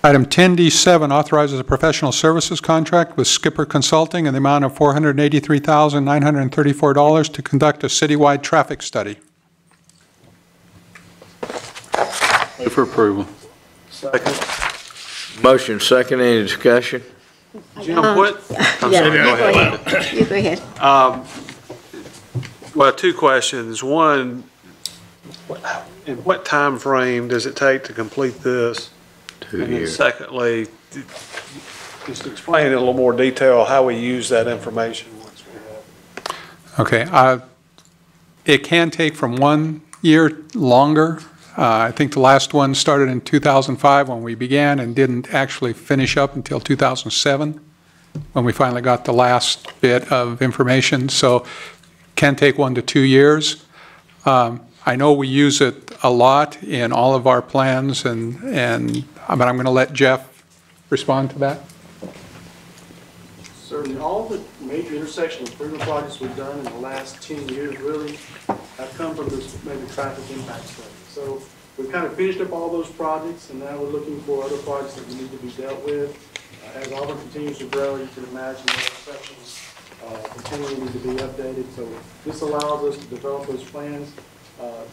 Item 10D7 authorizes a professional services contract with Skipper Consulting in the amount of $483,934 to conduct a citywide traffic study. Move for approval. Second. Motion second, any discussion? Jim, what? I'm Yeah, sorry, go ahead. You go ahead. Well, two questions. One, in what time frame does it take to complete this? 2 And then years. secondly, just explain in a little more detail how we use that information once we have. Okay. It can take from 1 year longer. I think the last one started in 2005 when we began and didn't actually finish up until 2007 when we finally got the last bit of information. So it can take 1 to 2 years. I know we use it a lot in all of our plans, but I'm going to let Jeff respond to that. Certainly, all the major intersection improvement projects we've done in the last 10 years really have come from this major traffic impact study. So we've kind of finished up all those projects, and now we're looking for other projects that need to be dealt with. As Auburn continues to grow, you can imagine the intersections continually need to be updated. So this allows us to develop those plans.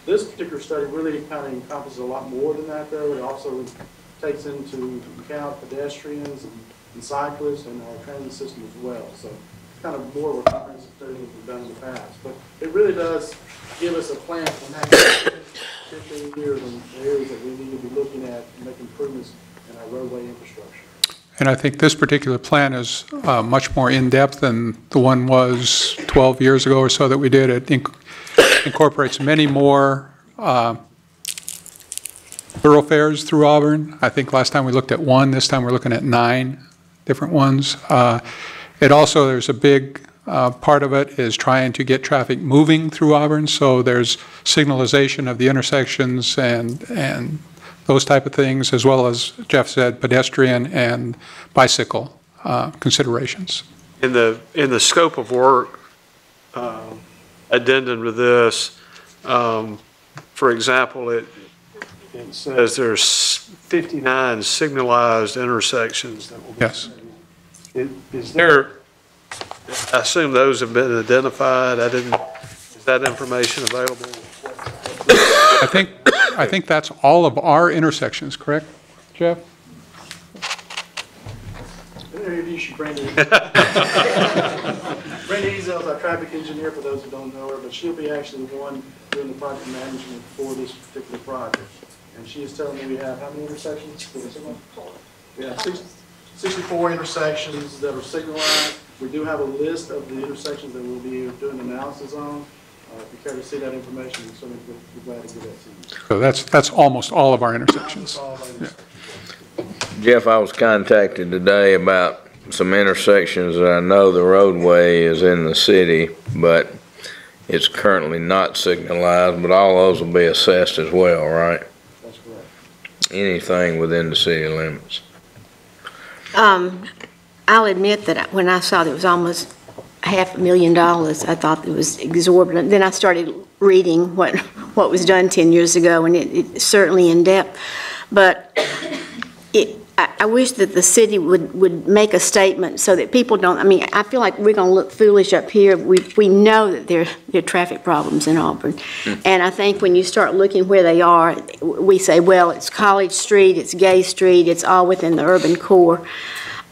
This particular study really kind of encompasses a lot more than that, though. It also takes into account pedestrians and cyclists and our transit system as well. So it's kind of more of a comprehensive study than we've done in the past. But it really does give us a plan for the next 15 years in the areas that we need to be looking at and make improvements in our roadway infrastructure. And I think this particular plan is much more in-depth than the one was 12 years ago or so that we did. It incorporates many more thoroughfares through Auburn. I think last time we looked at 1, this time we're looking at 9 different ones. It also, there's a big part of it is trying to get traffic moving through Auburn, so there's signalization of the intersections and those type of things, as well as Jeff said, pedestrian and bicycle considerations. In the scope of work addendum to this, for example, it says there's 59 signalized intersections that will be. Yes. Is there, I assume those have been identified. Is that information available? I think that's all of our intersections, correct, Jeff? Maybe you should bring it. Brenda Ezel is our traffic engineer, for those who don't know her, but she'll be actually the one doing the project management for this particular project. And she is telling me we have how many intersections? We have 64 intersections that are signalized. We do have a list of the intersections that we'll be doing analysis on. If you care to see that information, we're certainly glad to give that to you. So that's almost all of our intersections. Yeah. Jeff, I was contacted today about some intersections that I know the roadway is in the city, but it's currently not signalized, but all those will be assessed as well, right? That's correct. Anything within the city limits. I'll admit that when I saw that it was almost $500,000, I thought it was exorbitant. Then I started reading what was done 10 years ago, and it's certainly in depth. But I wish that the city would make a statement so that people don't, I mean, I feel like we're going to look foolish up here. We know that there are traffic problems in Auburn. And I think when you start looking where they are, we say, well, it's College Street, it's Gay Street, it's all within the urban core.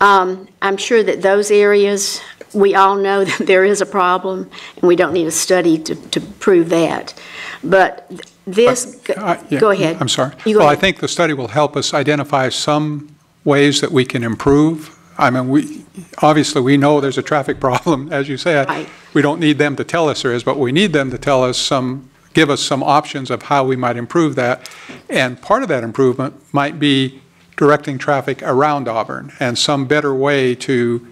I'm sure that those areas, we all know that there is a problem, and we don't need a study to prove that. But this, Yeah, go ahead. I'm sorry. Well, I think the study will help us identify some ways that we can improve. I mean, obviously we know there's a traffic problem, as you said. Right. We don't need them to tell us there is, but we need them to tell us give us some options of how we might improve that. And part of that improvement might be directing traffic around Auburn and some better way to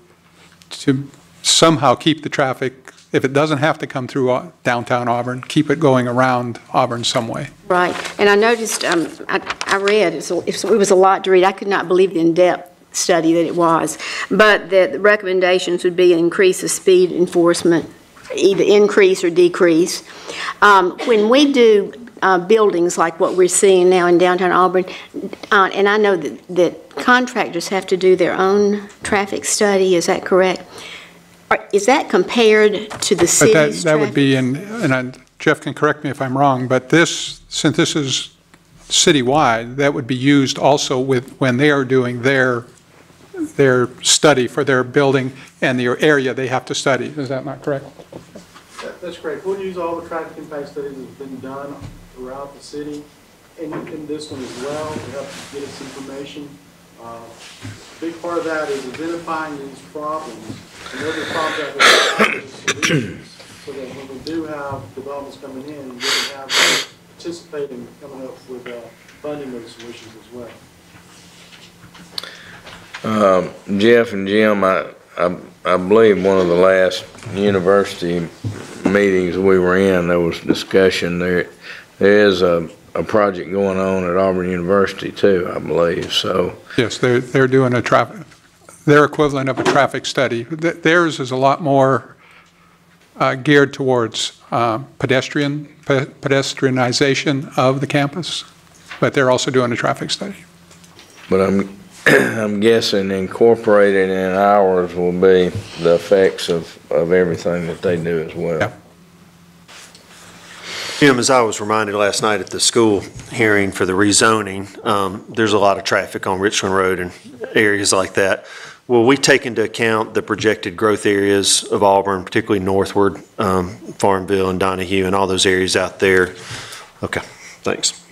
somehow keep the traffic, if it doesn't have to come through downtown Auburn, keep it going around Auburn some way. Right. And I noticed, I read, it was a lot to read. I could not believe the in-depth study that it was. But the recommendations would be an increase of speed enforcement, either increase or decrease. When we do buildings like what we're seeing now in downtown Auburn. And I know that contractors have to do their own traffic study, is that correct? Is that compared to the But city's that would traffic? be Jeff can correct me if I'm wrong, but since this is citywide, that would be used also when they are doing their study for their building and the area they have to study. Is that not correct? That's correct. We'll use all the traffic impact studies that have been done throughout the city, and in this one as well, to help get us information. A big part of that is identifying these problems, and those are problems that we have solutions, so that when we do have developments coming in, we can have them participate in coming up with funding those solutions as well. Jeff and Jim, I believe one of the last university meetings we were in, there was discussion there. There is a project going on at Auburn University too, I believe, so. Yes, they're doing their equivalent of a traffic study. Theirs is a lot more geared towards pedestrianization of the campus, but they're also doing a traffic study. But I'm guessing incorporated in ours will be the effects of everything that they do as well. Yeah. Jim, as I was reminded last night at the school hearing for the rezoning, there's a lot of traffic on Richland Road and areas like that. Will we take into account the projected growth areas of Auburn, particularly northward, Farmville and Donahue and all those areas out there? Okay, thanks.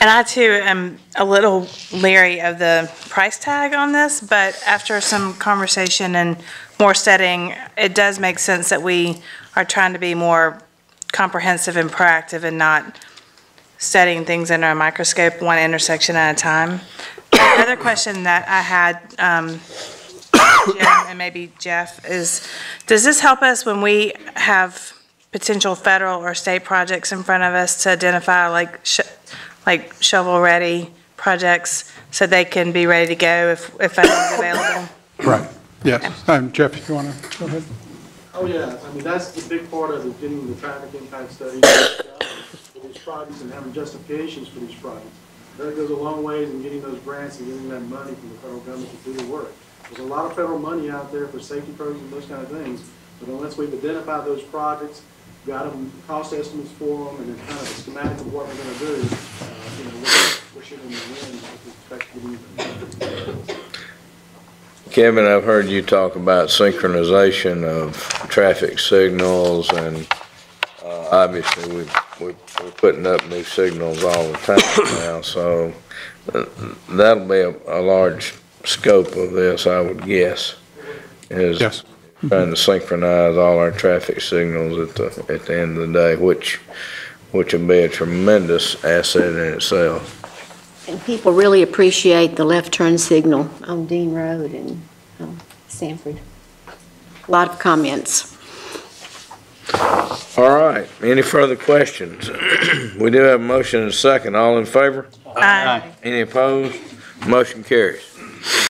And I too am a little leery of the price tag on this, but after some conversation and more studying, it does make sense that we are trying to be more comprehensive and proactive and not studying things under a microscope, one intersection at a time. Another question that I had, Jim and maybe Jeff, is does this help us when we have potential federal or state projects in front of us to identify like shovel-ready projects so they can be ready to go if funding's available? Right, yes. Jeff, if you want to go ahead. Oh, yeah, I mean, that's the big part of it, getting the traffic impact studies for these projects and having justifications for these projects. That goes a long way in getting those grants and getting that money from the federal government to do the work. There's a lot of federal money out there for safety programs and those kind of things, but unless we've identified those projects, got them, cost estimates for them, and then kind of a schematic of what we're going to do, we're shooting in the wind if we expect to get anything. Kevin, I've heard you talk about synchronization of traffic signals, and obviously we're putting up new signals all the time now, so that'll be a large scope of this, I would guess, is Yes. trying to synchronize all our traffic signals at the end of the day, which would be a tremendous asset in itself. And people really appreciate the left turn signal on Dean Road and Sanford. A lot of comments. All right, any further questions? We do have a motion and a second. All in favor? Aye. Any opposed? Motion carries.